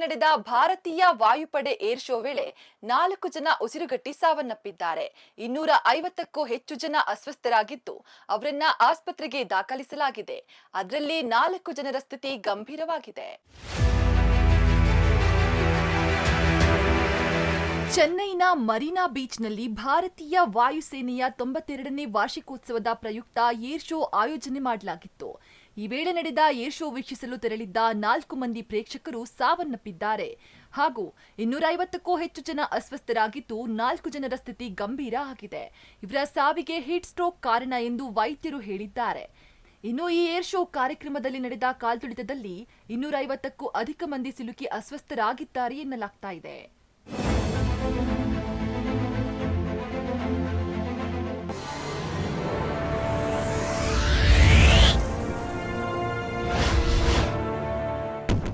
ನಡೆದ ಭಾರತೀಯ ವಾಯುಪಡೆ ಏರ್ ಶೋ ವೇಳೆ 4 ಜನ ಉಸಿರುಗಟ್ಟಿ ಸಾವನ್ನಪ್ಪಿದ್ದಾರೆ. 250ಕ್ಕೂ ಹೆಚ್ಚು ಜನ ಅಸ್ವಸ್ಥರಾಗಿದ್ದು ಅವರನ್ನ ಆಸ್ಪತ್ರೆಗೆ ದಾಖಲಿಸಲಾಗಿದೆ. ಅದರಲ್ಲಿ 4 ಜನರ ಸ್ಥಿತಿ ಗಂಭೀರವಾಗಿದೆ. ಚೆನ್ನೈನ ಮರೀನಾ ಬೀಚ್ನಲ್ಲಿ ಭಾರತೀಯ ವಾಯುಸೇನೆಯ 92ನೇ ವಾರ್ಷಿಕೋತ್ಸವದ ಪ್ರಯುಕ್ತ ಏರ್ ಶೋ ಆಯೋಜನೆ ಮಾಡಲಾಗಿತ್ತು. ಈ ವೇಳೆ ನಡೆದ ಏರ್ ಶೋ ವೀಕ್ಷಿಸಲು ತೆರಳಿದ್ದ 4 ಮಂದಿ ಪ್ರೇಕ್ಷಕರು ಸಾವನ್ನಪ್ಪಿದ್ದಾರೆ ಹಾಗೂ 250ಕ್ಕೂ ಹೆಚ್ಚು ಜನ ಅಸ್ವಸ್ಥರಾಗಿದ್ದು 4 ಜನರ ಸ್ಥಿತಿ ಗಂಭೀರ ಆಗಿದೆ. ಇವರ ಸಾವಿಗೆ ಹೀಟ್ ಸ್ಟ್ರೋಕ್ ಕಾರಣ ಎಂದು ವೈದ್ಯರು ಹೇಳಿದ್ದಾರೆ. ಇನ್ನು ಈ ಏರ್ ಶೋ ಕಾರ್ಯಕ್ರಮದಲ್ಲಿ ನಡೆದ ಕಾಲ್ತುಳಿತದಲ್ಲಿ 250ಕ್ಕೂ ಅಧಿಕ ಮಂದಿ ಸಿಲುಕಿ ಅಸ್ವಸ್ಥರಾಗಿದ್ದಾರೆ ಎನ್ನಲಾಗ್ತಾ ಇದೆ.